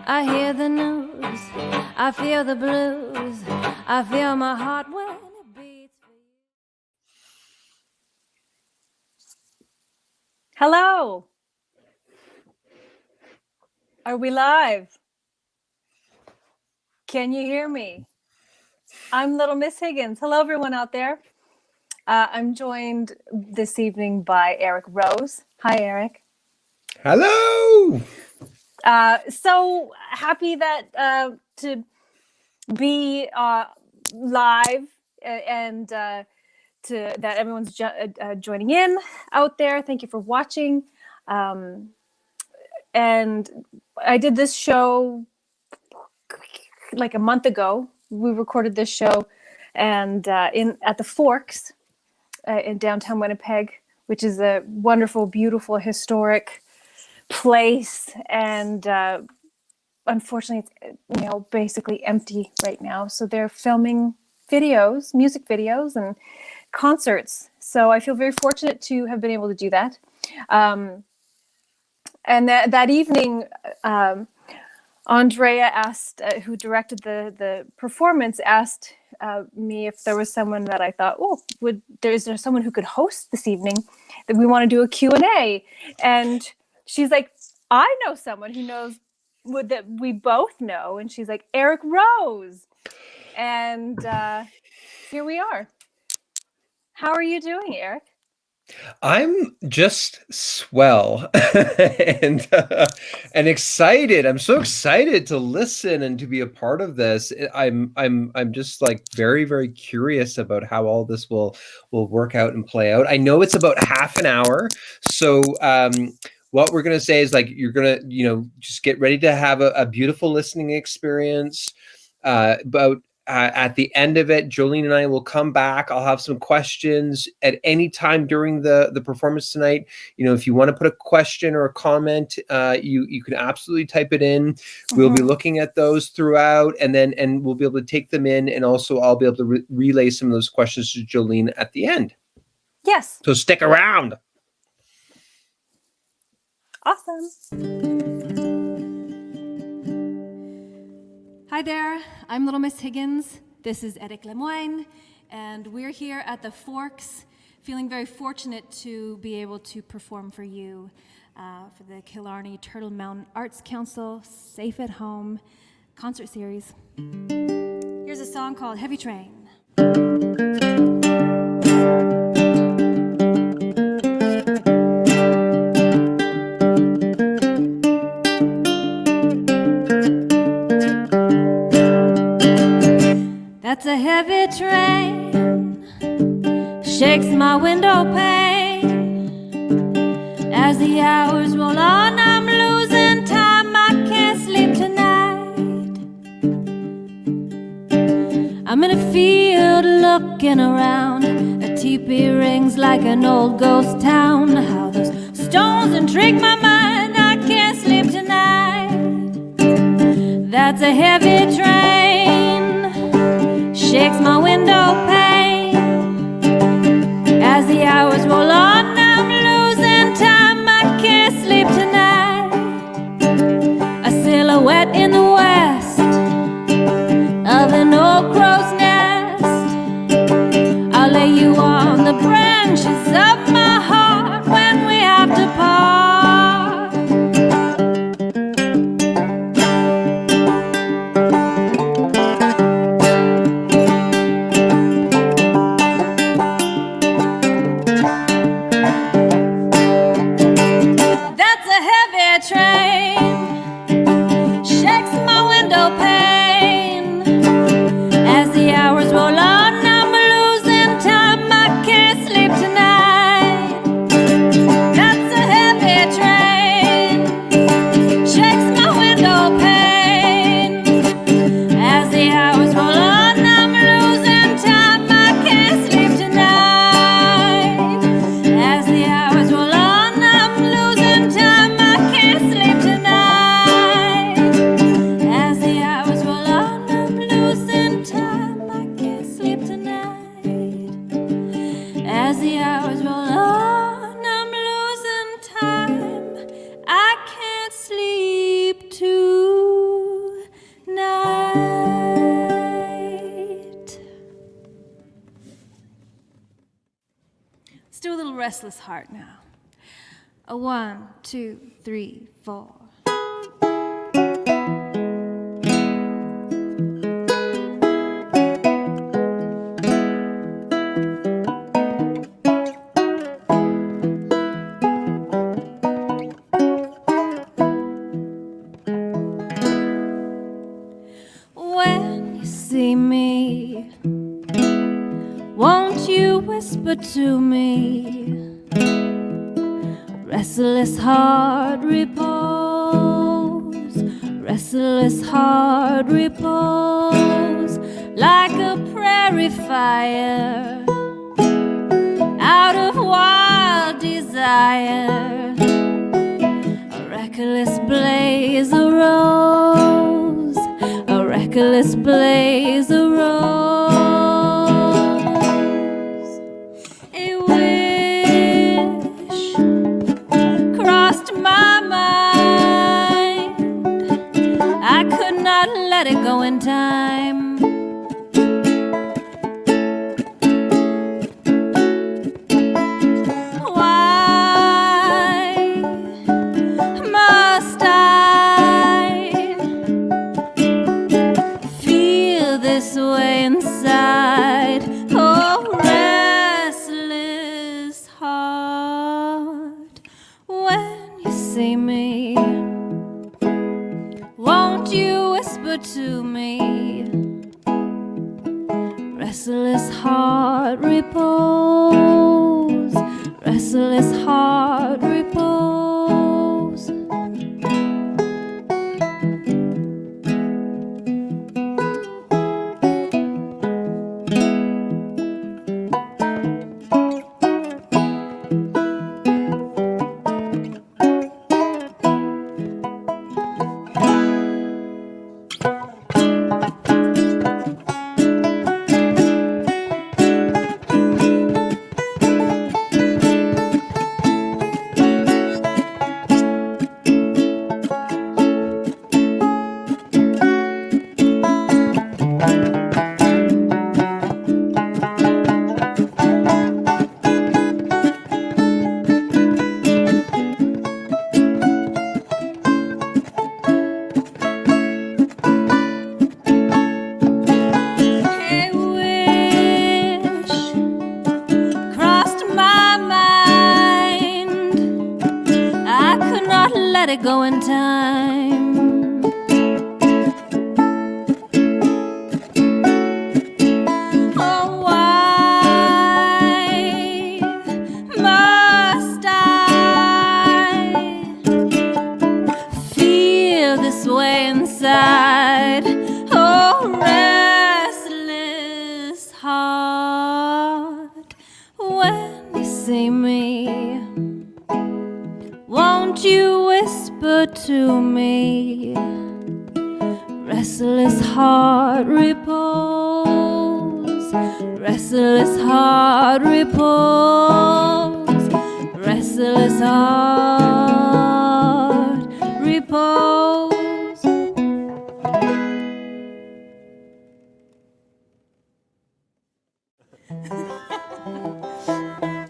I hear the news, I feel the blues, I feel my heart when it beats for you. Hello. Are we live? Can you hear me? I'm Little Miss Higgins. Hello, everyone out there. I'm joined this evening by Eric Rose. Hi, Eric. Hello. So happy that to be live and that everyone's joining in out there. Thank you for watching. And I did this show like a month ago. We recorded this show and at the Forks in downtown Winnipeg, which is a wonderful, beautiful, historic place. And unfortunately, it's basically empty right now. So they're filming videos, music videos, and concerts. So I feel very fortunate to have been able to do that. And that evening, Andrea asked, who directed the performance, asked me if there was someone that I thought, is there someone who could host this evening, that we want to do a Q&A? And she's like, I know someone who knows that we both know. And she's like, Eric Rose. And here we are. How are you doing, Eric? I'm just swell and excited. I'm so excited to listen and to be a part of this. I'm just like very, very curious about how all this will work out and play out. I know it's about half an hour, so what we're gonna say is, like, you're gonna just get ready to have a beautiful listening experience. At the end of it, Jolene and I will come back. I'll have some questions at any time during the performance tonight. If you want to put a question or a comment, you can absolutely type it in. We'll be looking at those throughout, and we'll be able to take them in, and also I'll be able to relay some of those questions to Jolene at the end. Yes. So stick around. Awesome. Hi there, I'm Little Miss Higgins. This is Eric Lemoine, and we're here at the Forks, feeling very fortunate to be able to perform for you for the Killarney Turtle Mountain Arts Council Safe at Home concert series. Here's a song called Heavy Train. That's a heavy train, shakes my window pane. As the hours roll on, I'm losing time, I can't sleep tonight. I'm in a field looking around, a teepee rings like an old ghost town. How those stones intrigue my mind, I can't sleep tonight. That's a heavy train, shakes my window pane. As the hours roll on, I'm losing time, I can't sleep tonight. A silhouette in the west of an old crow's nest. I'll lay you on the branches of my heart when we have to part. sleep tonight. Let's do a little Restless Heart now. A 1, 2, 3, 4. When you see me, won't you whisper to me? Restless heart repose, restless heart repose, like a prairie fire, out of wild desire. A reckless blaze arose, a reckless blaze arose. A wish crossed my mind, I could not let it go in time. Why must I feel this way inside? Oh, restless heart, when you see me, won't you whisper to me? Restless heart repose, restless heart repose. Go in time. Oh, why must I feel this way inside? Oh, restless heart, when you see me, won't you whisper to me? Restless heart repose, restless heart repose, restless heart repose.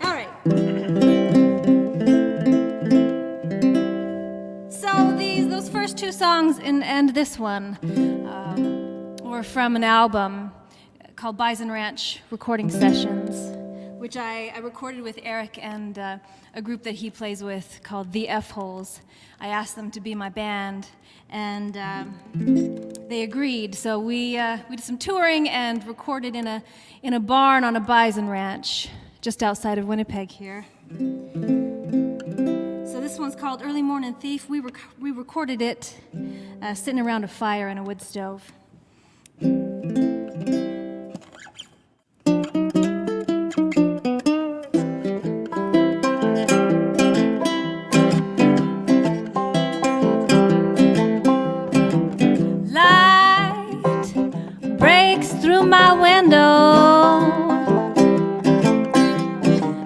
All right. Those first two songs and this one were from an album called Bison Ranch Recording Sessions, which I recorded with Eric and a group that he plays with called The F-Holes. I asked them to be my band, and they agreed. So we did some touring and recorded in a barn on a bison ranch just outside of Winnipeg here. So this one's called Early Morning Thief. We recorded it sitting around a fire in a wood stove. Light breaks through my window.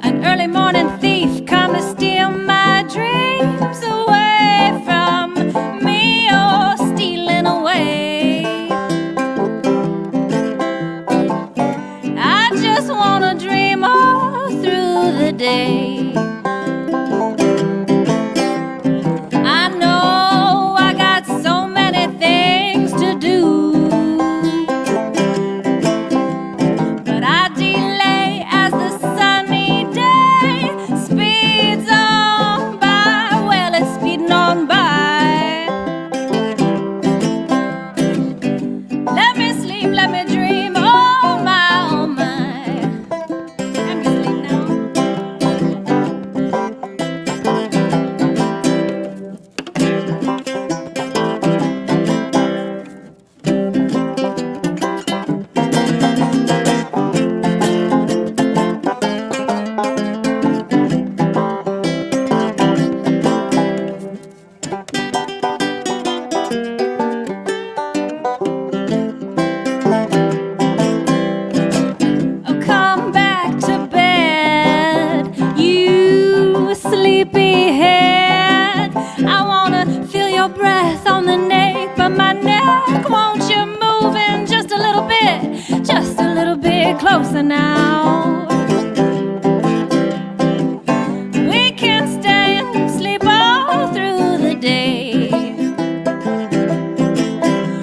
An early morning thief come to steal my dreams away from me, or stealing away. I just wanna dream all through the day. day. I know I got so many things to do, but I delay as the sunny day speeds on by. Well, it's speeding on by. Let me sleep, let me dream, oh my, oh my. Let me sleep now. Oh, come back to bed, you sleepyhead. I wanna feel your breath on the nape of my neck. Won't you move in just a little bit closer now? We can stay and sleep all through the day.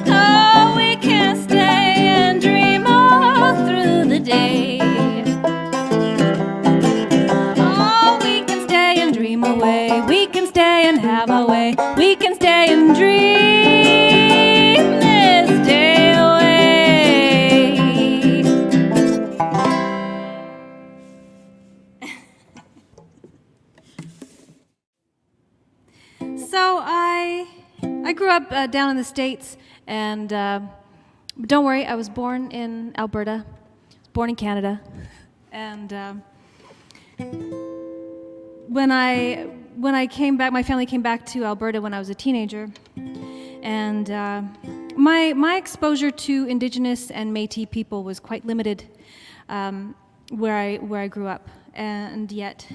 Oh, we can stay and dream all through the day. Oh, we can stay and dream away. We can stay and have our way. We can stay and dream this day away. So I grew up down in the States, and don't worry, I was born in Alberta, born in Canada, and when I came back, my family came back to Alberta when I was a teenager, and my exposure to Indigenous and Métis people was quite limited where I grew up, and yet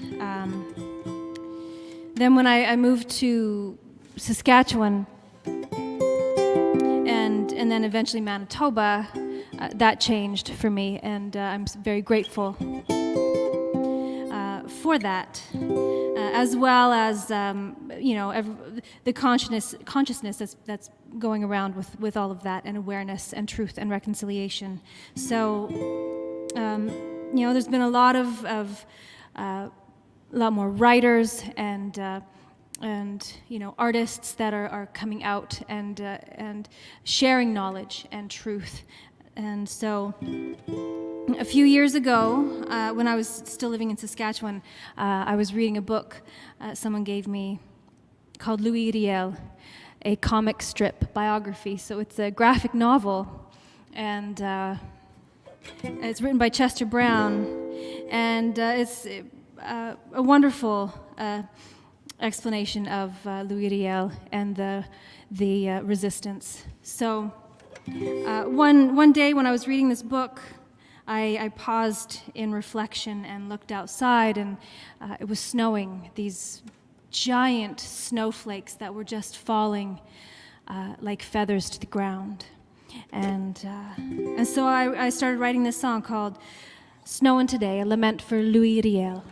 then when I moved to Saskatchewan and then eventually Manitoba, that changed for me, and I'm very grateful for that, as well as the consciousness that's going around with all of that, and awareness and truth and reconciliation. So there's been a lot more writers and artists that are coming out and sharing knowledge and truth. And so a few years ago, when I was still living in Saskatchewan, I was reading a book someone gave me called Louis Riel, a comic strip biography. So it's a graphic novel, and it's written by Chester Brown, and it's a wonderful explanation of Louis Riel and the resistance. So one day when I was reading this book, I paused in reflection and looked outside, and it was snowing, these giant snowflakes that were just falling like feathers to the ground. And so I started writing this song called Snowin' Today, a lament for Louis Riel.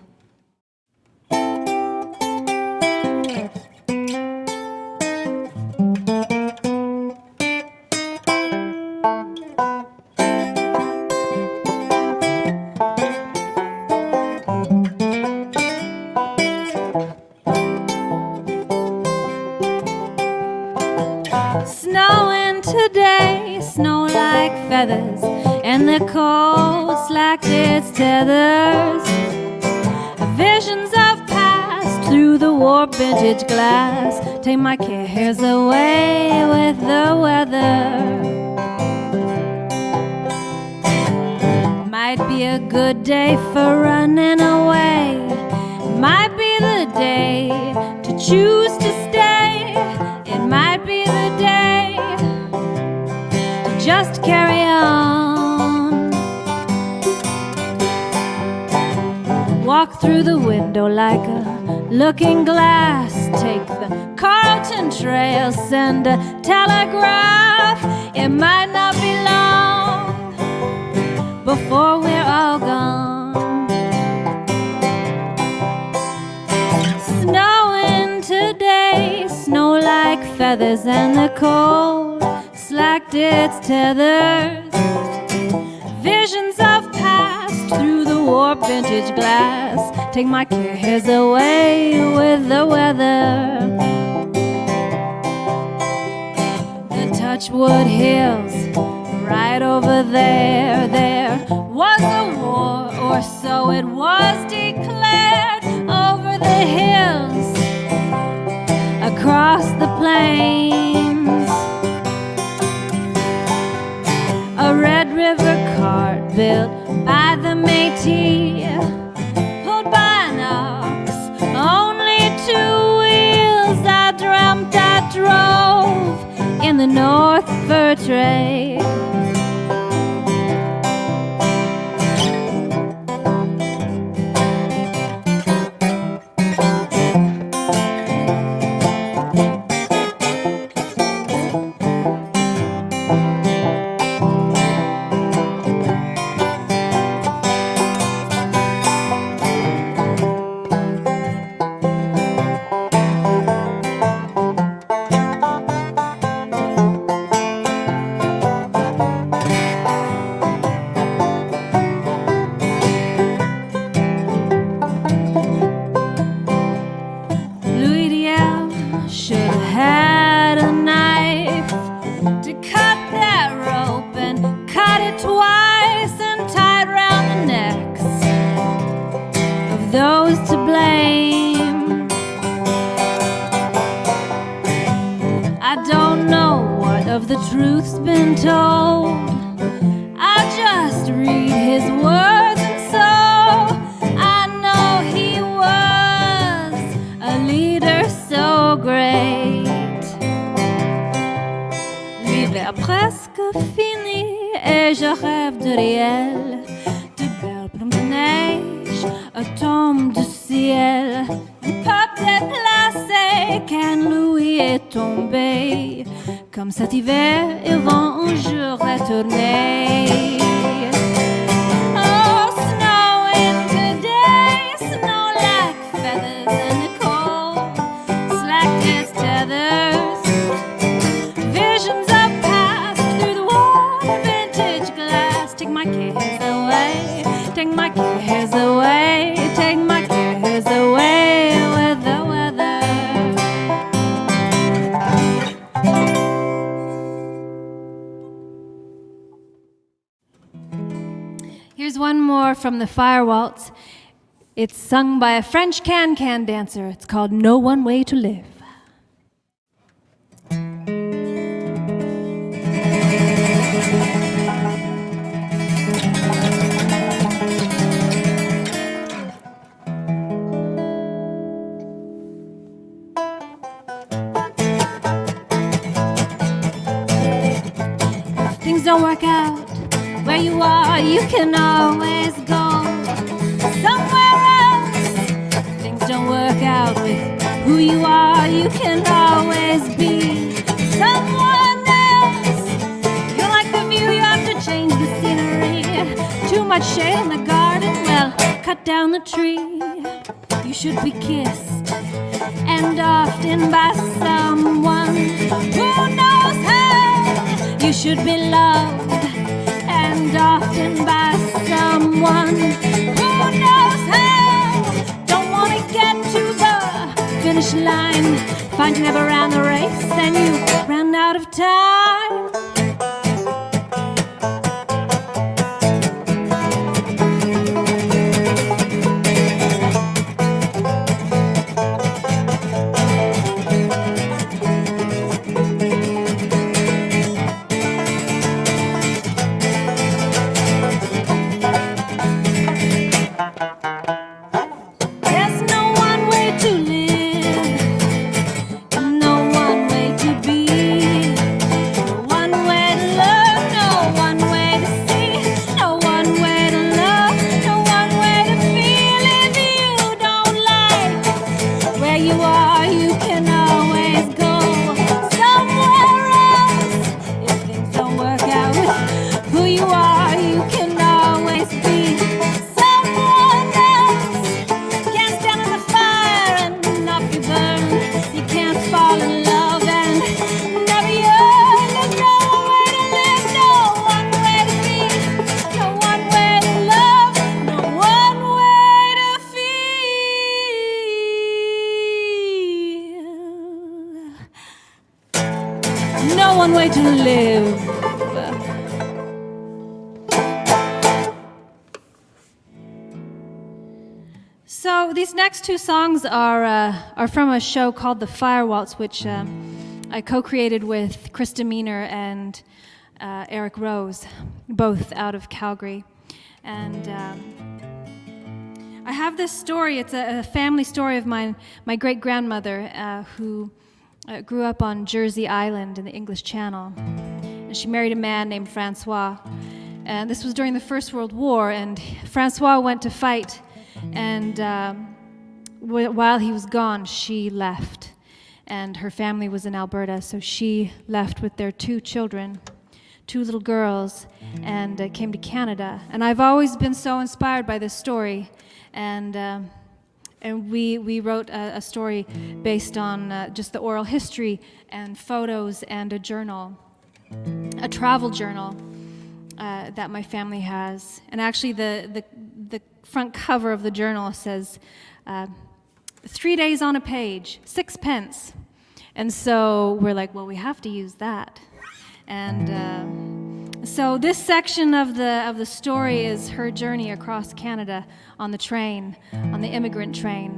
Snowing today, snow like feathers, and the cold slacked its tethers. Visions of past through the warped vintage glass. Take my cares away with the weather. Might be a good day for running away. Might be the day to choose to stay. It might be the day to just carry on. Walk through the window like a looking glass. Take the Carlton Trail, send a telegraph. It might not be long before we're all gone. feathers and the cold slacked its tethers. Visions of past through the warped vintage glass take my cares away with the weather. The Touchwood Hills, right over there, there was a war, or so it was declared, over the hills, across the plains. A Red River cart built by the Métis, pulled by an ox, only 2 wheels. I dreamt I drove in the North Fur Trade. Truth's been told. I just read his words, and so I know he was a leader so great. L'hiver presque fini et je rêve de réel, de belles plumes de neige, un tombe du ciel. Le peuple est placé quand Louis est tombé. Comme cet hiver, ils vont un jour retourner. Oh, snowing today, snow like feathers in the cold, slacked its tethers. Visions of past through the warm vintage glass. Take my cares away, take my cares away, take my cares away with the weather. Here's one more from the Fire Waltz. It's sung by a French can-can dancer. It's called No One Way to Live. If things don't work out where you are, you can always go somewhere else. If things don't work out with who you are, you can always be someone else. You like the view, you have to change the scenery. Too much shade in the garden, well, cut down the tree. You should be kissed, and often by someone who knows how. You should be loved, and often by someone who knows how. Don't want to get to the finish line, find you never ran the race, then you ran out of time. fall in love and all one way to live. So these next two songs are from a show called the Fire Waltz, which I co-created with Krista Meaner and Eric Rose, both out of Calgary. And I have this story. It's a family story of mine. My great-grandmother, who grew up on Jersey Island in the English Channel. And she married a man named Francois. And this was during the First World War, and Francois went to fight. And while he was gone, she left. And her family was in Alberta, so she left with their two children, two little girls, and came to Canada. And I've always been so inspired by this story. And we wrote a story based on just the oral history and photos and a journal, a travel journal that my family has. And actually the front cover of the journal says 3 days on a page, 6 pence. And so we're like, well, we have to use that. And so this section of the story is her journey across Canada on the train, on the immigrant train,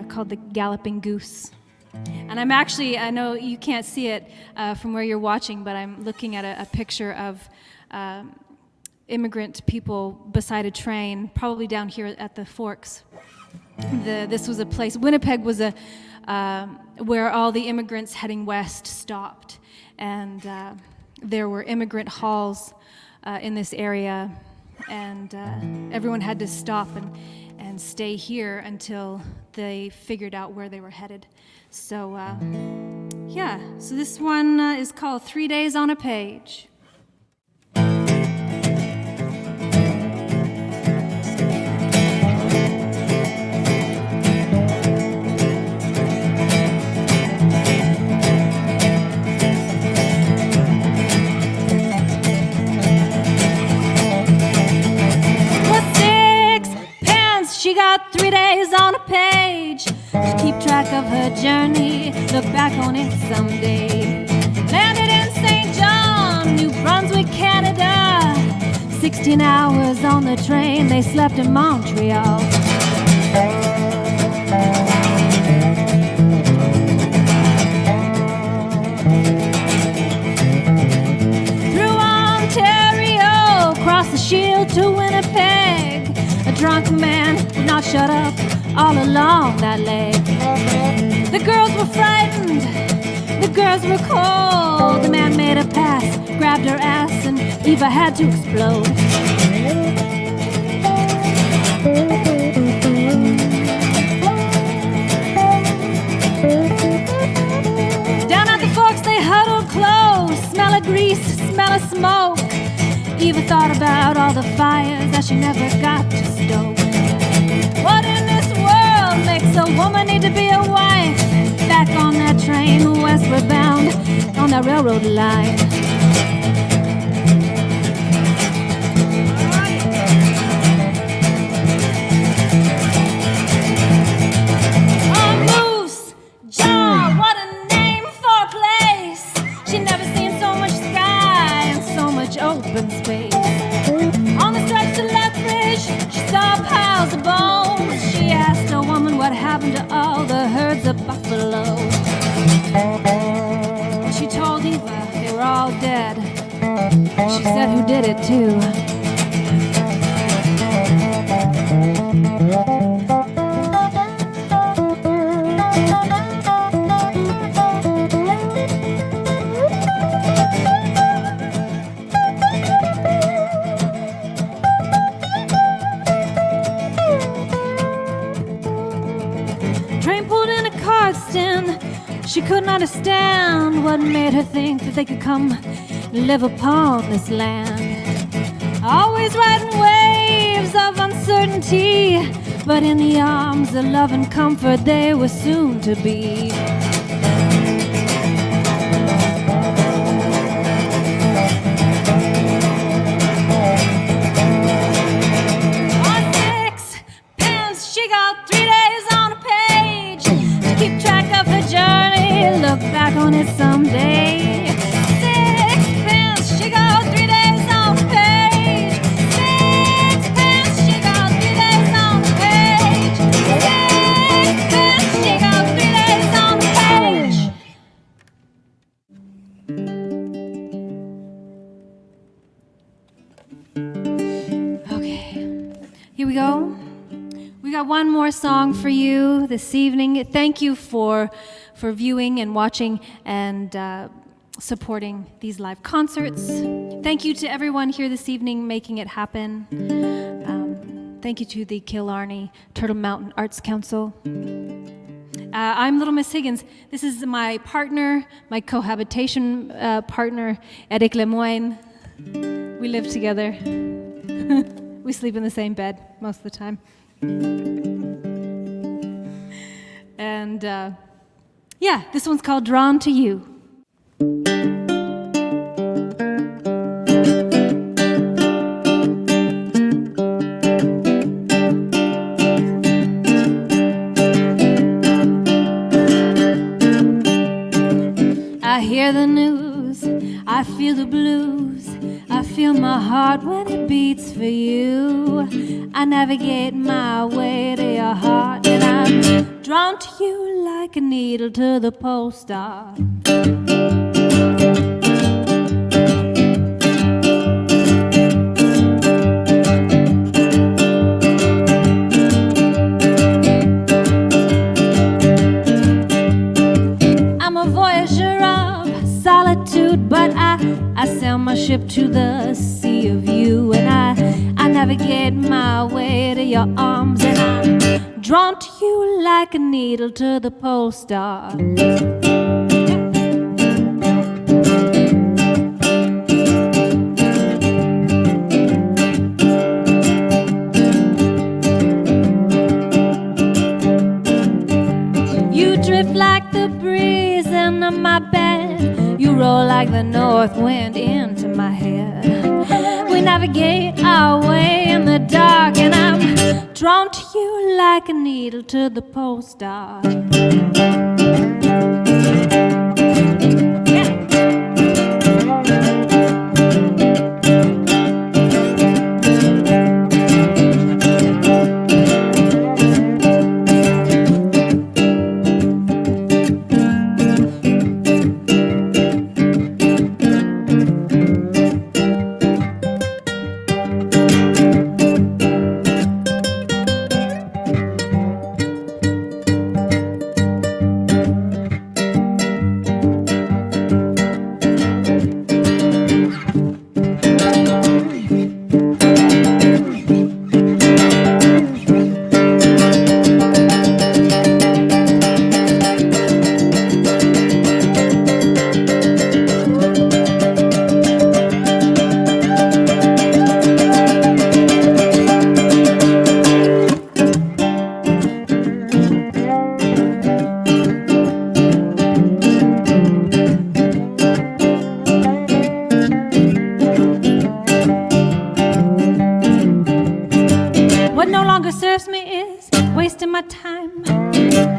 called the Galloping Goose. And I'm actually, I know you can't see it from where you're watching, but I'm looking at a picture of immigrant people beside a train, probably down here at the Forks. This was a place, Winnipeg was where all the immigrants heading west stopped. And there were immigrant halls in this area, and everyone had to stop and stay here until they figured out where they were headed. So yeah, so this one is called 3 Days on a Page. She got 3 days on a page to keep track of her journey, look back on it someday. Landed in St. John, New Brunswick, Canada. 16 hours on the train, they slept in Montreal. Through Ontario, across the Shield to Winnipeg. A drunk man did not shut up all along that leg. The girls were frightened, the girls were cold. The man made a pass, grabbed her ass, and Eva had to explode. Down at the Forks they huddled close, smell of grease, smell of smoke. Eva thought about all the fires that she never got to stoke. What in this world makes a woman need to be a wife? Back on that train, westward bound, on that railroad line. Oh, Moose Jaw, what a name for a place. She'd never seen so much sky and so much open space. On the stretch to Lethbridge, she saw piles of bones. She asked a woman what happened to all the herds of buffalo. She told Eva they were all dead. She said who did it too. She couldn't understand what made her think that they could come live upon this land. Always riding waves of uncertainty, but in the arms of love and comfort they were soon to be. On 6 pence, she got 3 days on a page to keep track of her journey. Look back on it someday. song for you this evening. Thank you for viewing and watching and supporting these live concerts. Thank you to everyone here this evening making it happen. Thank you to the Killarney Turtle Mountain Arts Council. I'm Little Miss Higgins. This is my partner, my cohabitation partner, Eric Lemoyne. We live together. We sleep in the same bed most of the time. And yeah, this one's called Drawn to You. I hear the news, I feel the blues, I feel my heart when it beats for you. I navigate my way to your heart, and I'm drawn to you like a needle to the pole star. I'm a voyager of solitude, but I sail my ship to the sea of you, and I navigate my way to your arms, and I'm drawn to you like a needle to the pole star. You drift like the breeze into my bed, you roll like the north wind into my head. We navigate our way in the dark, and I'm drawn to you like a needle to the pole star. Yeah.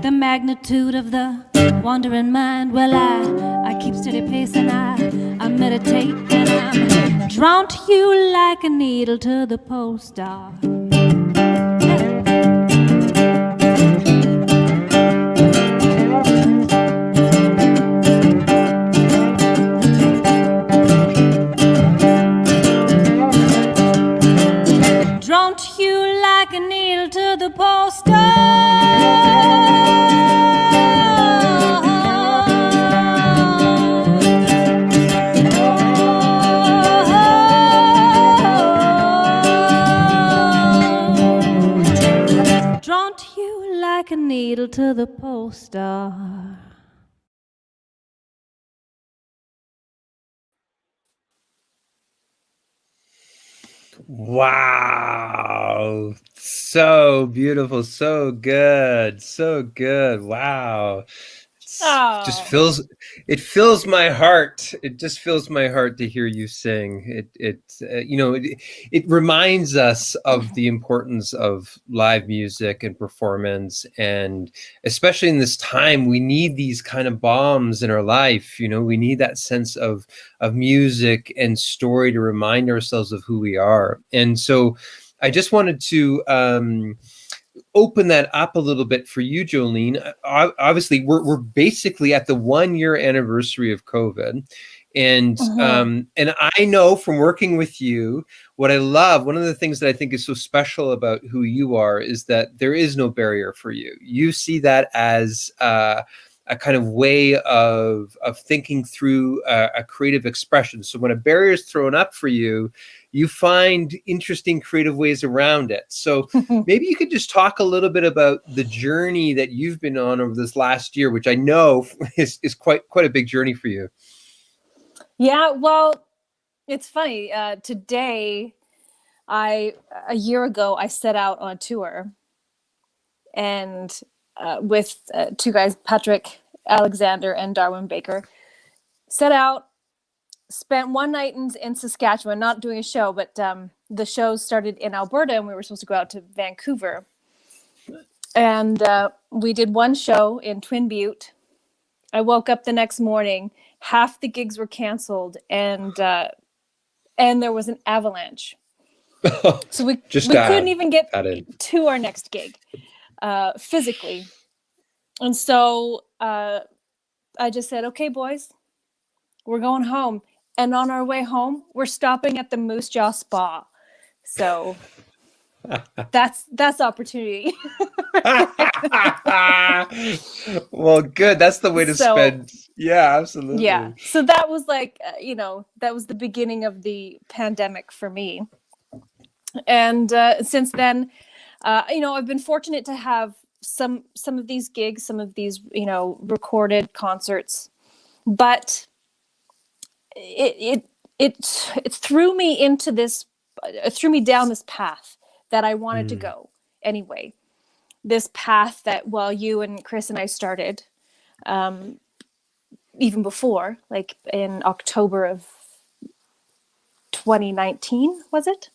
Magnitude of the wandering mind. Well, I keep steady pace and I meditate, and I'm drawn to you like a needle to the pole star. Drawn to you like a needle to the pole star. Like a needle to the pole star. Wow. So beautiful. So good. So good. Wow. Just fills my heart. It just fills my heart to hear you sing. It reminds us of the importance of live music and performance, and especially in this time, we need these kind of bombs in our life. We need that sense of music and story to remind ourselves of who we are. And so, I just wanted to open that up a little bit for you, Jolene. Obviously, we're basically at the 1 year anniversary of COVID, And I know from working with you, what I love, one of the things that I think is so special about who you are is that there is no barrier for you. You see that as a kind of way of thinking through a creative expression. So when a barrier is thrown up for you, you find interesting creative ways around it. So maybe you could just talk a little bit about the journey that you've been on over this last year, which I know is quite a big journey for you. Yeah, well, it's funny. Today, a year ago, I set out on a tour, and with two guys, Patrick Alexander and Darwin Baker, set out, spent one night in Saskatchewan, not doing a show, but the show started in Alberta, and we were supposed to go out to Vancouver. And we did one show in Twin Butte. I woke up the next morning, half the gigs were canceled, and there was an avalanche. So we couldn't even get to our next gig physically. And so I just said, okay, boys, we're going home. And on our way home, we're stopping at the Moose Jaw Spa. So that's opportunity. Well, good. That's the way to spend. Yeah, absolutely. Yeah. So that was like, that was the beginning of the pandemic for me. And since then, I've been fortunate to have some of these gigs, some of these, recorded concerts, but it threw me into this, threw me down this path that I wanted to go anyway. This path that, you and Chris and I started, even before, like in October of 2019, was it?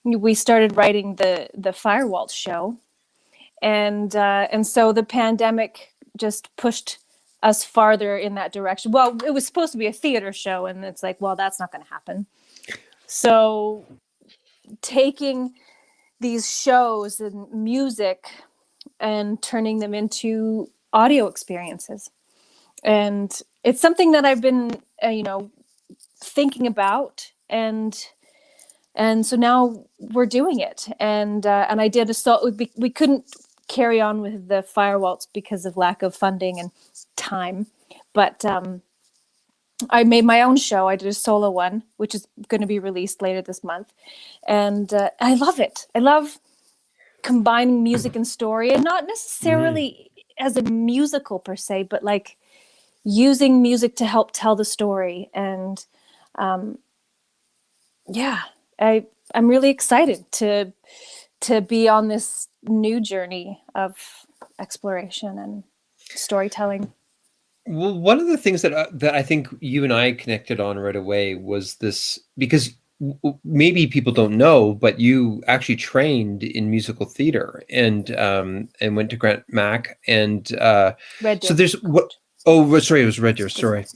We started writing the Fire Waltz show, and so the pandemic just pushed us farther in that direction. Well, it was supposed to be a theater show, and it's like, that's not going to happen. So taking these shows and music and turning them into audio experiences, and it's something that I've been thinking about, and so now we're doing it. And I did a solo. We couldn't carry on with the Fire Waltz because of lack of funding and time, but I made my own show. I did a solo one, which is going to be released later this month, and I love it. I love combining music and story, and not necessarily as a musical per se, but like using music to help tell the story. And I'm really excited to be on this new journey of exploration and storytelling. Well, one of the things that I think you and I connected on right away was this, because maybe people don't know, but you actually trained in musical theater and went to Grant Mac and Red Deer. So there's what. Oh, sorry, it was Red Deer. Sorry,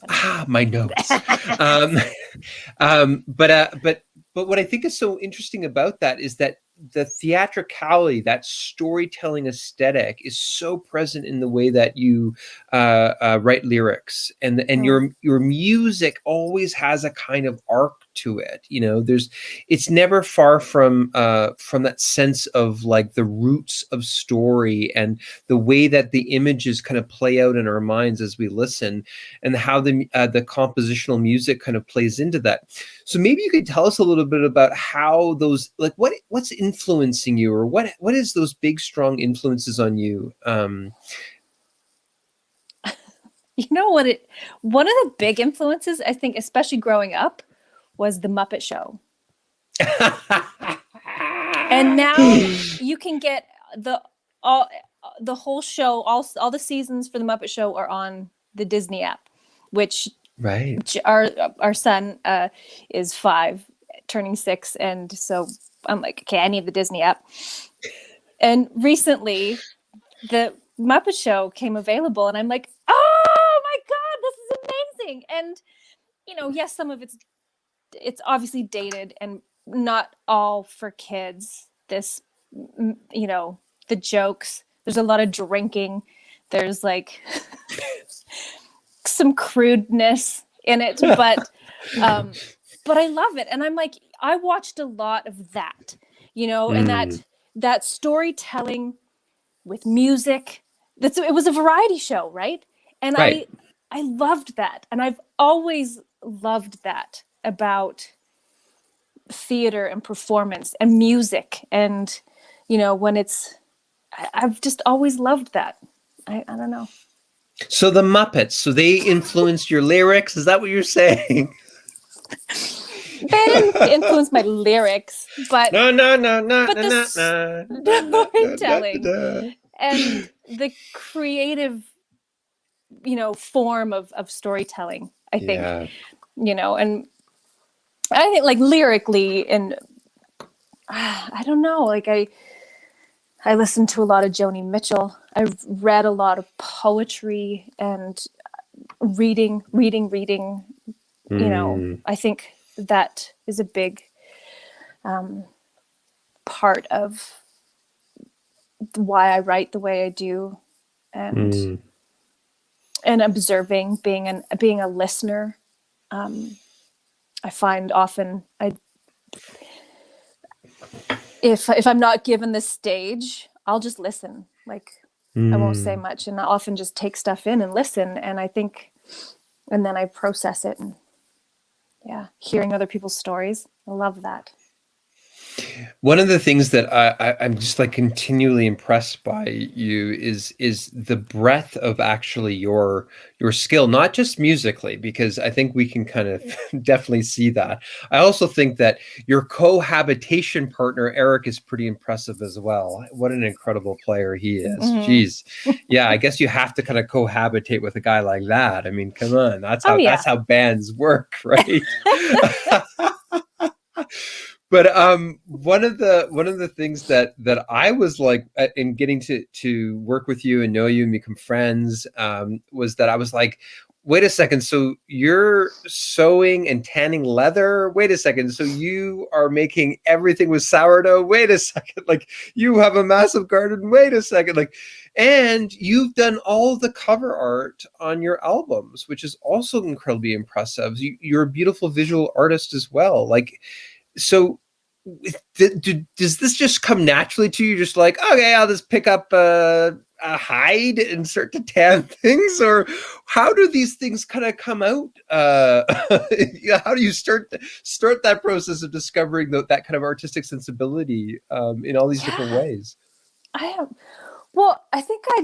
my notes. But what I think is so interesting about that is that the theatricality, that storytelling aesthetic, is so present in the way that you write lyrics, and your music always has a kind of arc to it. It's never far from that sense of like the roots of story and the way that the images kind of play out in our minds as we listen, and how the compositional music kind of plays into that. So maybe you could tell us a little bit about how those, like, what's influencing you, or what is those big strong influences on you? One of the big influences, I think, especially growing up, was the Muppet Show. And now you can get the whole show, all the seasons for the Muppet Show are on the Disney app, which our son is 5, turning 6, and so I'm like, okay, I need the Disney app. And recently, the Muppet Show came available, and I'm like, oh my God, this is amazing! And yes, some of it's obviously dated and not all for kids. This, the jokes. There's a lot of drinking. There's like some crudeness in it, but I love it. And I'm like, I watched a lot of that, you know, and that storytelling with music. It was a variety show, right? And Right. I loved that. And I've always loved that about theater and performance and music. And, you know, when I've just always loved that. I don't know. So the Muppets, so they influenced your lyrics? Is that what you're saying? They didn't influence my lyrics, but No, no, no, no, but no, the no, no, no, storytelling and the creative, you know, form of storytelling, I think, Yeah. you know, and I think like lyrically, and I don't know, like I listened to a lot of Joni Mitchell. I've read a lot of poetry and reading. You know, I think that is a big part of why I write the way I do, and observing, being a listener. I find often if I'm not given the stage, I'll just listen. Like I won't say much, and I often just take stuff in and listen. And I think, and then I process it, and hearing other people's stories, I love that. One of the things that I'm just like continually impressed by you is the breadth of actually your skill, not just musically, because I think we can kind of definitely see that. I also think that your cohabitation partner, Eric, is pretty impressive as well. What an incredible player he is. Jeez. Yeah, I guess you have to kind of cohabitate with a guy like that. I mean, come on. That's how bands work, right? But one of the things that I was like in getting to work with you and know you and become friends was that I was like, wait a second, so you're sewing and tanning leather? Wait a second, so you are making everything with sourdough? Wait a second, like you have a massive garden? Wait a second, like, and you've done all the cover art on your albums, which is also incredibly impressive. You're a beautiful visual artist as well, like. So does this just come naturally to you? Just like, okay, I'll just pick up a hide and start to tan things? Or how do these things kind of come out? How do you start that process of discovering that kind of artistic sensibility in all these different ways? Well, I think I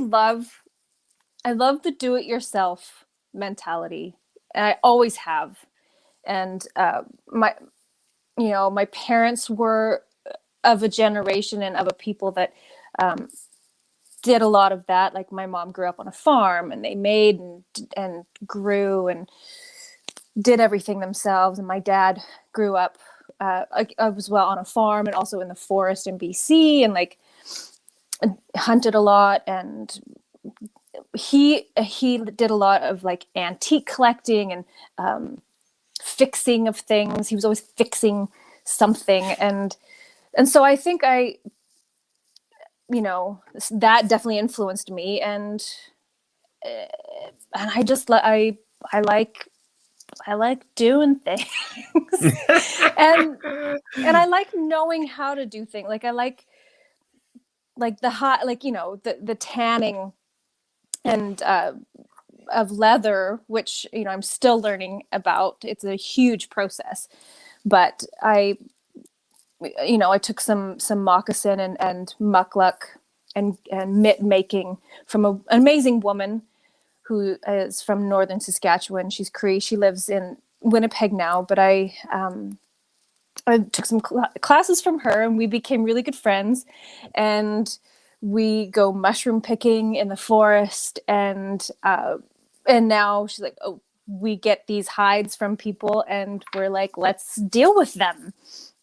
love the do-it-yourself mentality. And I always have. And my parents were of a generation and of a people that did a lot of that. Like my mom grew up on a farm, and they made and grew and did everything themselves. And my dad grew up as well on a farm and also in the forest in BC, and like hunted a lot. And he did a lot of like antique collecting and fixing of things. He was always fixing something, and so I think that definitely influenced me, and I just I like doing things and I like knowing how to do things. Like I like the hot, like, the tanning and of leather, which I'm still learning about. It's a huge process, but I took some moccasin and muckluck and mitt making from an amazing woman who is from northern Saskatchewan. She's Cree. She lives in Winnipeg now, but I took some classes from her, and we became really good friends. And we go mushroom picking in the forest, and now she's like, oh, we get these hides from people, and we're like, let's deal with them.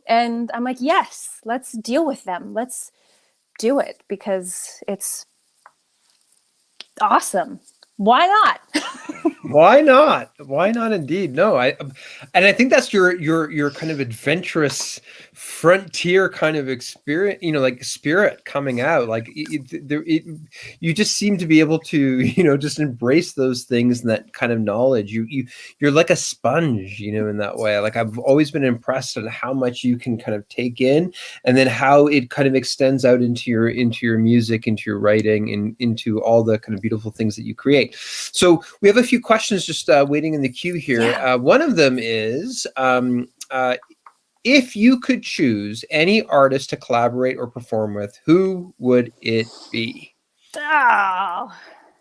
And I'm like, yes, let's deal with them. Let's do it, because it's awesome. Why not? Why not? Why not indeed? No, and I think that's your kind of adventurous frontier kind of experience, like spirit coming out. Like you just seem to be able to, just embrace those things and that kind of knowledge. You're like a sponge, in that way. Like I've always been impressed on how much you can kind of take in, and then how it kind of extends out into your music, into your writing, and into all the kind of beautiful things that you create. So we have a few questions just waiting in the queue here. Yeah. One of them is, if you could choose any artist to collaborate or perform with, who would it be? Oh,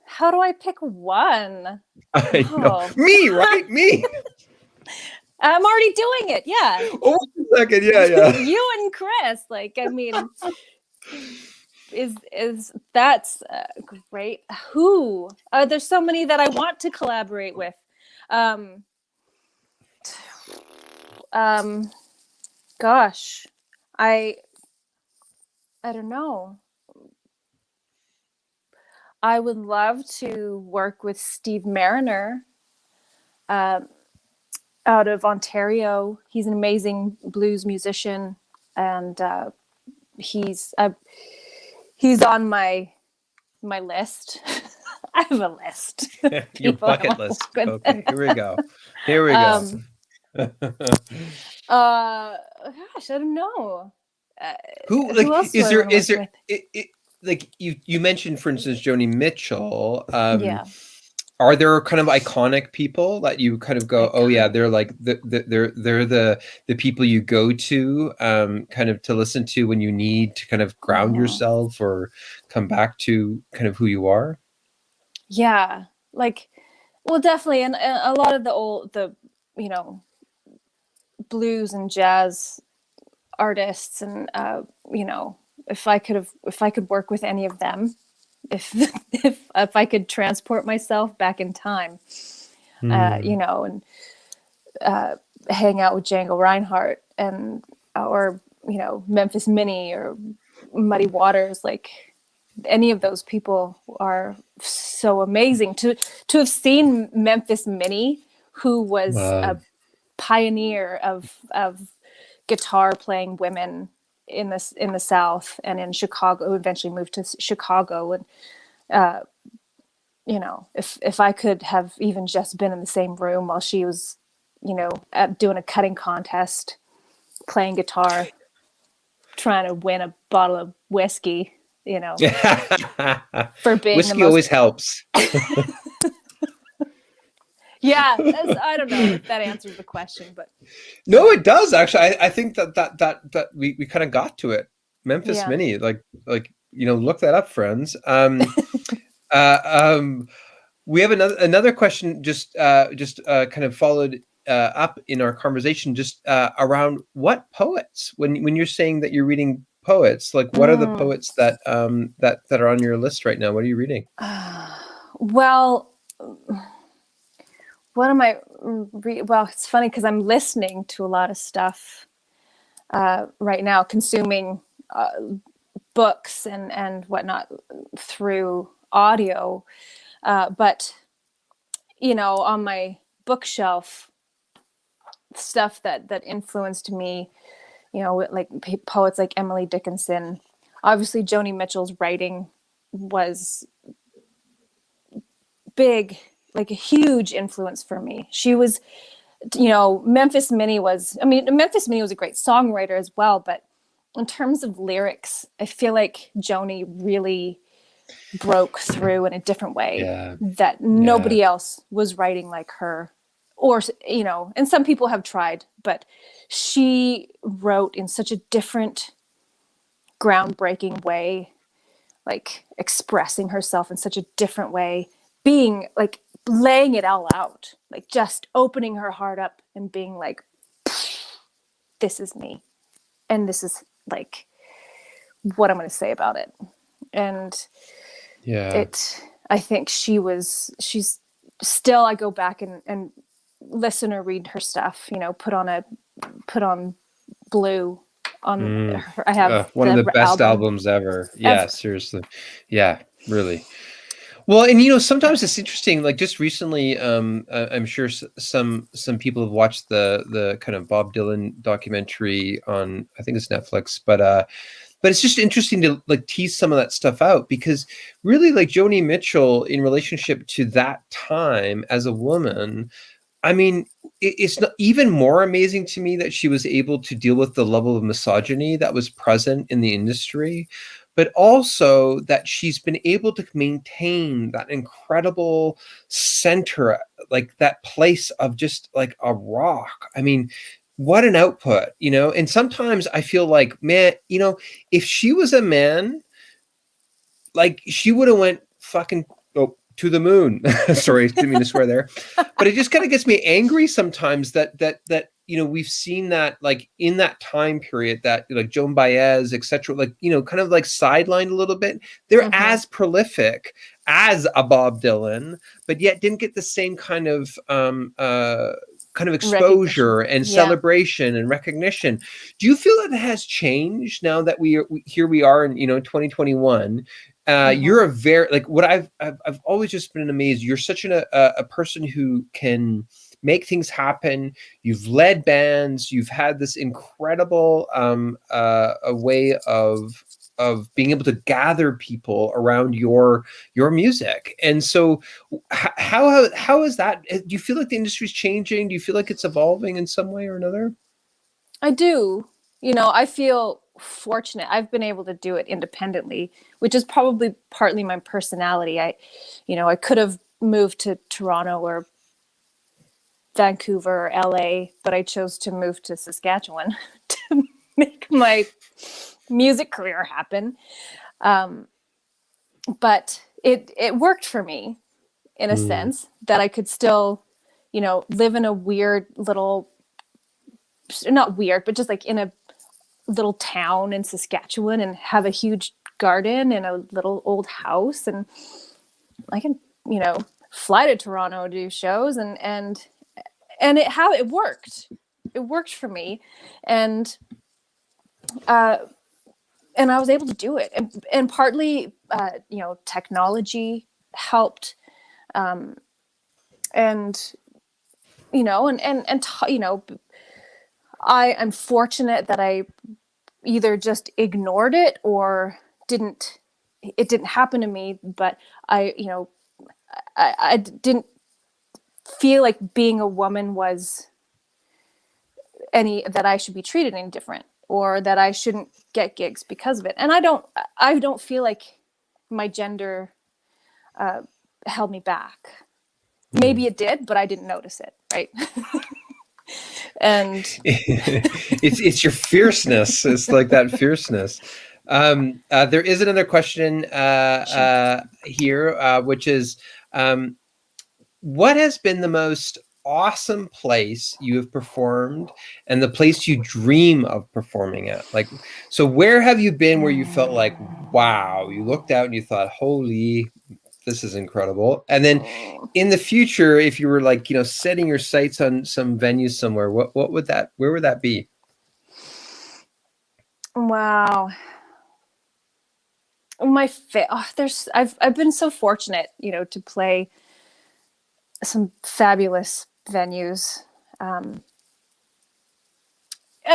how do I pick one? I know. Me, right? Me. I'm already doing it. Yeah. Oh, wait a second. Yeah. You and Chris. Like, I mean, is that's great. Who? There's so many that I want to collaborate with. Gosh, I don't know. I would love to work with Steve Mariner, out of Ontario. He's an amazing blues musician, and he's on my list. I have a list. Your bucket list. Okay, here we go. Gosh, I don't know. Who else is do I there? wanna work Like you mentioned, for instance, Joni Mitchell. Yeah. Are there kind of iconic people that you kind of go, oh yeah, they're like they're the people you go to, kind of to listen to when you need to kind of ground yourself or come back to kind of who you are? Yeah, like, well, definitely, and a lot of the blues and jazz artists, and if I could work with any of them, if I could transport myself back in time, and hang out with Django Reinhardt, and or Memphis Minnie or Muddy Waters, like any of those people are so amazing. To have seen Memphis Minnie, who was a pioneer of guitar playing women in the South and in Chicago, who eventually moved to Chicago, and if I could have even just been in the same room while she was doing a cutting contest, playing guitar, trying to win a bottle of whiskey, for being whiskey always helps. Yeah, I don't know if that answers the question, but no, it does actually. I think that we kind of got to it. Memphis Minnie, like look that up, friends. We have another question, just kind of followed up in our conversation, just around what poets, when you're saying that you're reading poets, like what are the poets that that are on your list right now? What are you reading? Well, what am I well, it's funny because I'm listening to a lot of stuff right now, consuming books and whatnot through audio, but on my bookshelf, stuff that influenced me, like poets like Emily Dickinson. Obviously Joni Mitchell's writing was big, like a huge influence for me. She was, Memphis Minnie was a great songwriter as well, but in terms of lyrics, I feel like Joni really broke through in a different way that nobody else was writing like her, or and some people have tried, but she wrote in such a different, groundbreaking way, like expressing herself in such a different way, being like laying it all out, like just opening her heart up and being like, this is me, and this is like what I'm going to say about it. And I think she's still, I go back and listen or read her stuff, put on Blue on her. I have one of the best albums ever. Yeah, seriously. Yeah, really. Well, and sometimes it's interesting. Like just recently, I'm sure some people have watched the kind of Bob Dylan documentary on, I think it's Netflix, but it's just interesting to like tease some of that stuff out, because really, like Joni Mitchell in relationship to that time as a woman, I mean, it's not even more amazing to me that she was able to deal with the level of misogyny that was present in the industry, but also that she's been able to maintain that incredible center, like that place of just like a rock. I mean, what an output, And sometimes I feel like, man, if she was a man, like she would have went fucking to the moon. Sorry, didn't mean to swear there. But it just kind of gets me angry sometimes that we've seen that like in that time period that like Joan Baez, etc., like kind of like sidelined a little bit. They're as prolific as a Bob Dylan, but yet didn't get the same kind of exposure and celebration and recognition. Do you feel that it has changed now that here we are in 2021? You're a very like what I've always just been amazed. You're such a person who can make things happen. You've led bands. You've had this incredible a way of being able to gather people around your music. And so, how is that? Do you feel like the industry's changing? Do you feel like it's evolving in some way or another? I do. I feel fortunate. I've been able to do it independently, which is probably partly my personality. I could have moved to Toronto or Vancouver or LA, but I chose to move to Saskatchewan to make my music career happen. But it worked for me in a sense that I could still, live in a weird little, not weird, but just like in a little town in Saskatchewan and have a huge garden and a little old house, and I can fly to Toronto to do shows, and it worked for me, and I was able to do it, and partly technology helped, and I'm fortunate that I either just ignored it or it didn't happen to me, but I didn't feel like being a woman was that I should be treated any different or that I shouldn't get gigs because of it. And I don't feel like my gender held me back. Maybe it did, but I didn't notice it, right? And it's your fierceness. It's like that fierceness. There is another question here, which is, what has been the most awesome place you have performed and the place you dream of performing at? Like, so where have you been where you felt like, wow, you looked out and you thought, holy, this is incredible. And then in the future, if you were like, setting your sights on some venue somewhere, where would that be? Wow. I've been so fortunate, to play some fabulous venues. I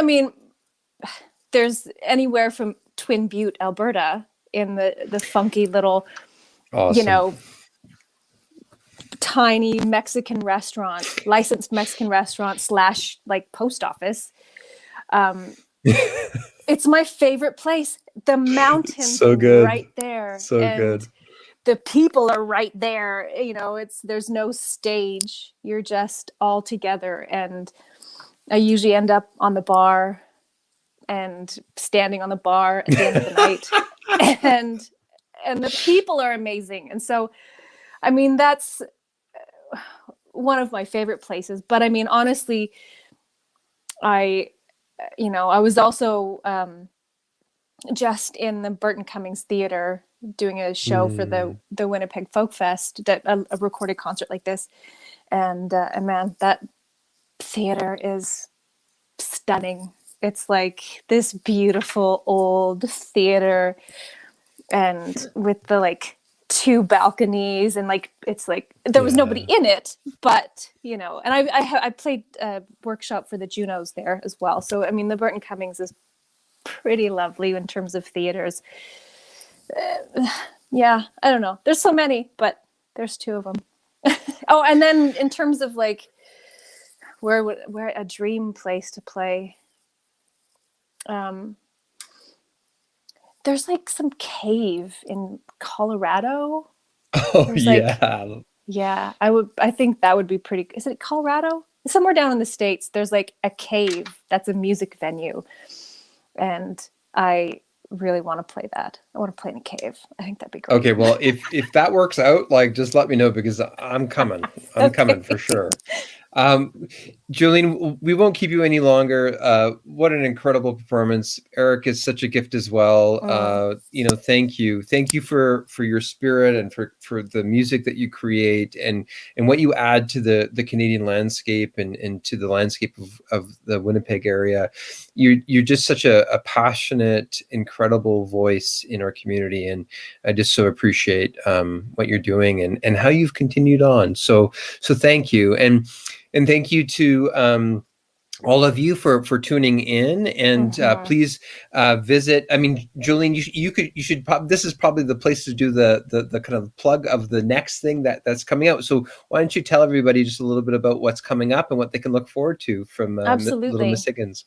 mean, there's anywhere from Twin Butte, Alberta, in the funky little, awesome. Tiny Mexican restaurant, licensed Mexican restaurant / like post office. It's my favorite place. The mountains so good. Right there. So and good. The people are right there. There's no stage. You're just all together. And I usually end up on the bar and standing on the bar at the end of the night. And the people are amazing. And so, I mean, that's one of my favorite places. But I mean, honestly, I was also just in the Burton Cummings Theater doing a show for the Winnipeg Folk Fest, a recorded concert like this. And man, that theater is stunning. It's like this beautiful old theater, and with the like 2 balconies, and like it's like there was nobody in it, but you know. And I played a workshop for the Junos there as well. So I mean, the Burton Cummings is pretty lovely in terms of theaters. Yeah, I don't know. There's so many, but there's 2 of them. Oh, and then in terms of like where a dream place to play, there's like some cave in Colorado. Oh, yeah. Yeah, I think that would be pretty. Is it Colorado? Somewhere down in the States, there's like a cave that's a music venue, and I really want to play that. I want to play in a cave. I think that'd be great. Okay, well, if that works out, like, just let me know, because I'm coming. I'm coming for sure. Jolene, we won't keep you any longer. What an incredible performance. Eric is such a gift as well. Thank you. Thank you for your spirit and for the music that you create and what you add to the Canadian landscape and to the landscape of the Winnipeg area. You're just such a passionate, incredible voice in our community. And I just so appreciate what you're doing and how you've continued on. So thank you. And thank you to all of you for tuning in, and please visit. I mean, Jolene, you should this is probably the place to do the kind of plug of the next thing that's coming out. So why don't you tell everybody just a little bit about what's coming up and what they can look forward to from Little Miss Higgins?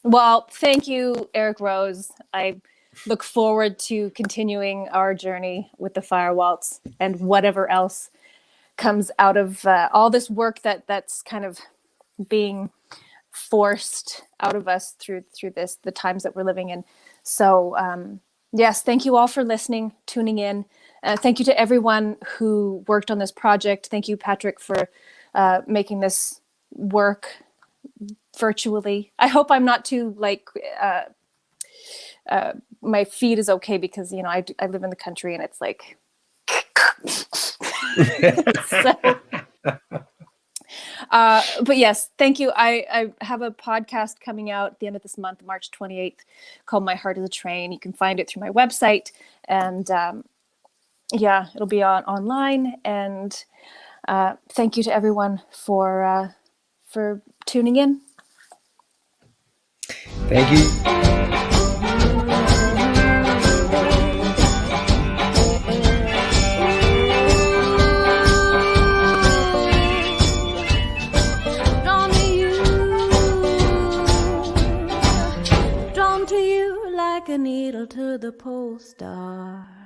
Well, thank you, Eric Rose. I look forward to continuing our journey with the Fire Waltz and whatever else comes out of all this work that's kind of being forced out of us through the times that we're living in. So yes, thank you all for listening, tuning in. Thank you to everyone who worked on this project. Thank you, Patrick, for making this work virtually. I hope I'm not too my feed is okay, because I live in the country and it's like but yes, thank you. I have a podcast coming out at the end of this month, March 28th, called My Heart is a Train. You can find it through my website, and it'll be online. And thank you to everyone for tuning in. Thank you. Like a needle to the pole star.